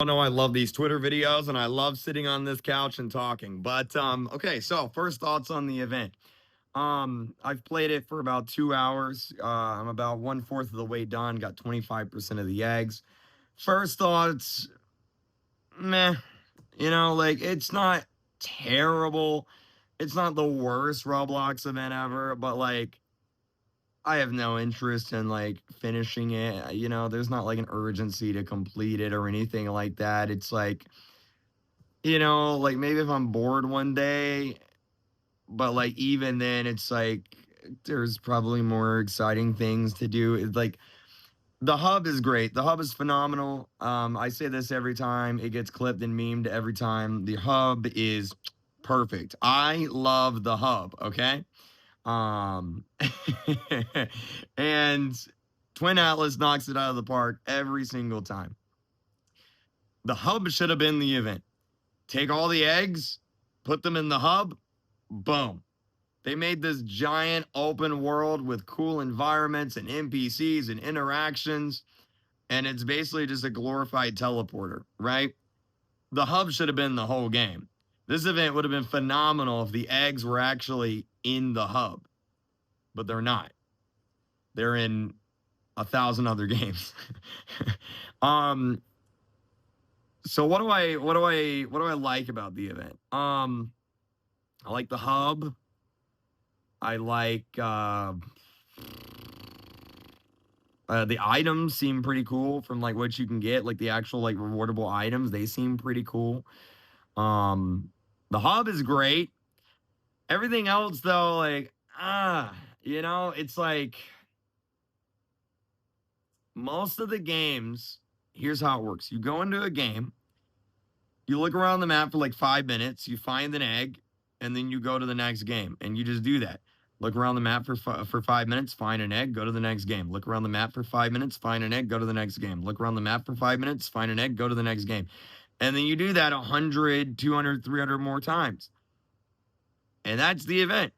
know I love these Twitter videos and I love sitting on this couch and talking. But okay, so first thoughts on the event. I've played it for about 2 hours. I'm about 1/4 of the way done, got 25% of the eggs. First thoughts, meh. Like it's not terrible. It's not the worst Roblox event ever, but like I have no interest in like finishing it. There's not like an urgency to complete it or anything like that. It's like, like maybe if I'm bored one day, but like even then it's like there's probably more exciting things to do. It's like the hub is great. The hub is phenomenal. I say this every time. It gets clipped and memed every time. The hub is perfect. I love the hub, okay? Um and Twin Atlas knocks it out of the park every single time. The hub should have been the event. Take all the eggs, put them in the hub, boom. They made this giant open world with cool environments and NPCs and interactions, and it's basically just a glorified teleporter, right? The hub should have been the whole game. This event would have been phenomenal if the eggs were actually in the hub, but they're not. They're in 1,000 other games. um so what do I like about the event? I like the hub. I like the items seem pretty cool from like what you can get, like the actual like rewardable items, they seem pretty cool. Um the hub is great. Everything else though, like it's like most of the games, here's how it works. You go into a game, you look around the map for like 5 minutes, you find an egg, and then you go to the next game, and you just do that. Look around the map for 5 minutes, find an egg, go to the next game. Look around the map for 5 minutes, find an egg, go to the next game. Look around the map for 5 minutes, find an egg, go to the next game. And then you do that 100, 200, 300 more times. And that's the event.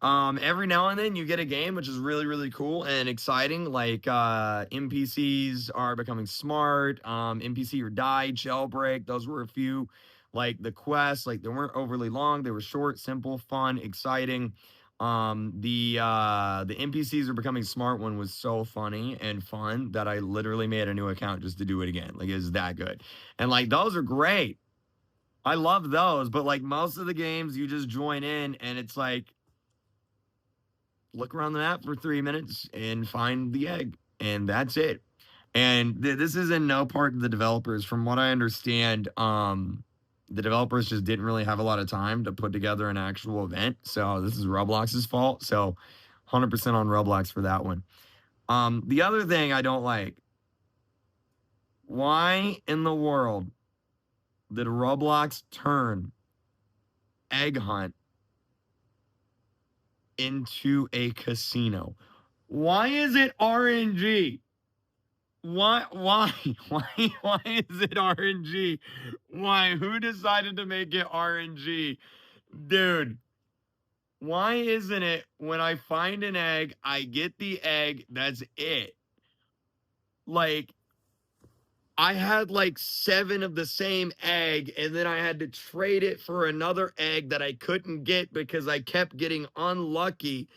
Every now and then you get a game, which is really, really cool and exciting. Like NPCs are becoming smart. NPC or die, jailbreak. Those were a few. Like the quests, like they weren't overly long. They were short, simple, fun, exciting. The NPCs are becoming smart one was so funny and fun that I literally made a new account just to do it again. Like it's that good. And like those are great. I love those, but like most of the games you just join in and it's like look around the map for 3 minutes and find the egg, and that's it. And this is in no part of the developers. From what I understand, the developers just didn't really have a lot of time to put together an actual event. So this is Roblox's fault. So 100% on Roblox for that one. The other thing I don't like, why in the world did Roblox turn egg hunt into a casino? Why is it RNG? Why why is it RNG? Why? Who decided to make it RNG? Dude, why isn't it when I find an egg, I get the egg, that's it? Like I had like 7 of the same egg, and then I had to trade it for another egg that I couldn't get because I kept getting unlucky.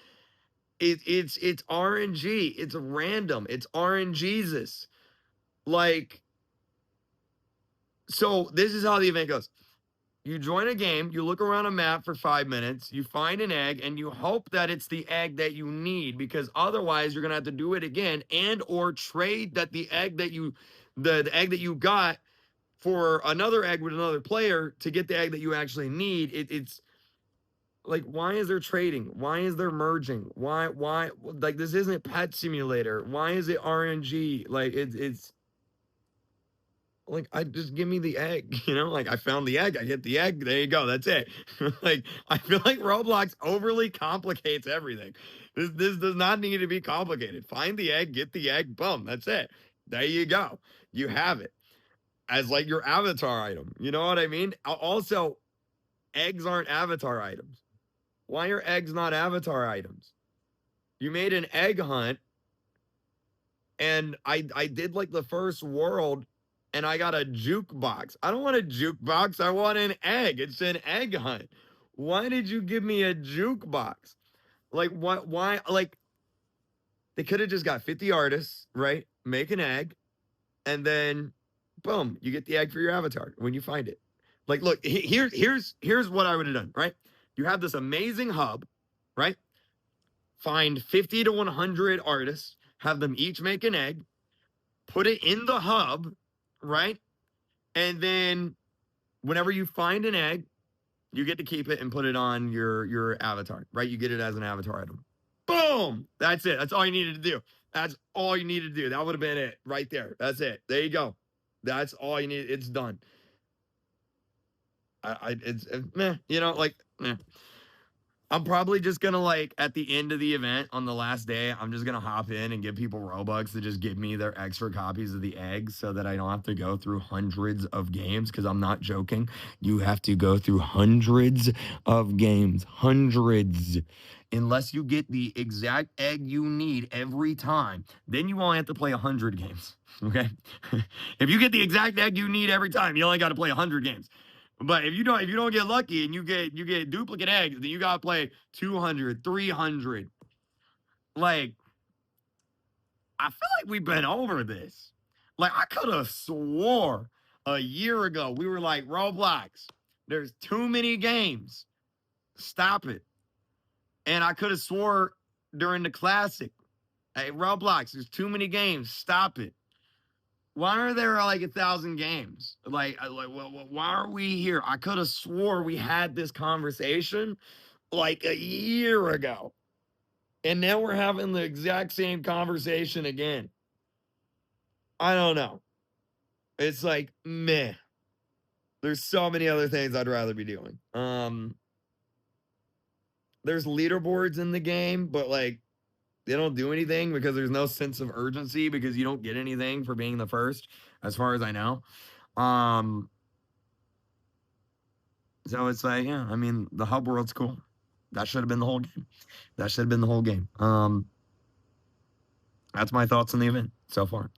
It's RNG. It's random. It's RNGesus. Like, so this is how the event goes. You join a game, you look around a map for 5 minutes, you find an egg, and you hope that it's the egg that you need, because otherwise you're gonna have to do it again and or trade that the egg that the egg that you got for another egg with another player to get the egg that you actually need. It's like, why is there trading? Why is there merging? Why like this isn't Pet Simulator? Why is it RNG? Like it's like, I just give me the egg, like I found the egg, I get the egg, there you go, that's it. Like I feel like Roblox overly complicates everything. This does not need to be complicated. Find the egg, get the egg, boom, that's it. There you go. You have it as like your avatar item. You know what I mean? Also, eggs aren't avatar items. Why are eggs not avatar items? You made an egg hunt, and I did like the first world, and I got a jukebox. I don't want a jukebox. I want an egg. It's an egg hunt. Why did you give me a jukebox? Like, what? Why? Like, they could have just got 50 artists, right? Make an egg, and then, boom, you get the egg for your avatar when you find it. Like, look, here's what I would have done, right? You have this amazing hub, right? Find 50 to 100 artists, have them each make an egg, put it in the hub, right? And then whenever you find an egg, you get to keep it and put it on your avatar, right? You get it as an avatar item. Boom! That's it. That's all you needed to do. That's all you needed to do. That would have been it right there. That's it. There you go. That's all you need. It's done. It's meh, like meh. I'm probably just gonna like at the end of the event on the last day, I'm just gonna hop in and give people Robux to just give me their extra copies of the eggs so that I don't have to go through hundreds of games. Because I'm not joking, you have to go through hundreds of games, hundreds. Unless you get the exact egg you need every time, then you only have to play 100 games. Okay, if you get the exact egg you need every time, you only got to play 100 games. But if you don't get lucky and you get duplicate eggs, then you gotta play 200, 300. Like, I feel like we've been over this. Like, I could have swore a year ago we were like, Roblox, there's too many games. Stop it. And I could have swore during the classic, hey, Roblox, there's too many games. Stop it. Why are there like 1,000 games? Like, why are we here? I could have swore we had this conversation like a year ago. And now we're having the exact same conversation again. I don't know. It's like, meh. There's so many other things I'd rather be doing. There's leaderboards in the game, but like, they don't do anything because there's no sense of urgency because you don't get anything for being the first, as far as I know. So it's like, yeah, I mean, the hub world's cool. That should have been the whole game. That should have been the whole game. That's my thoughts on the event so far.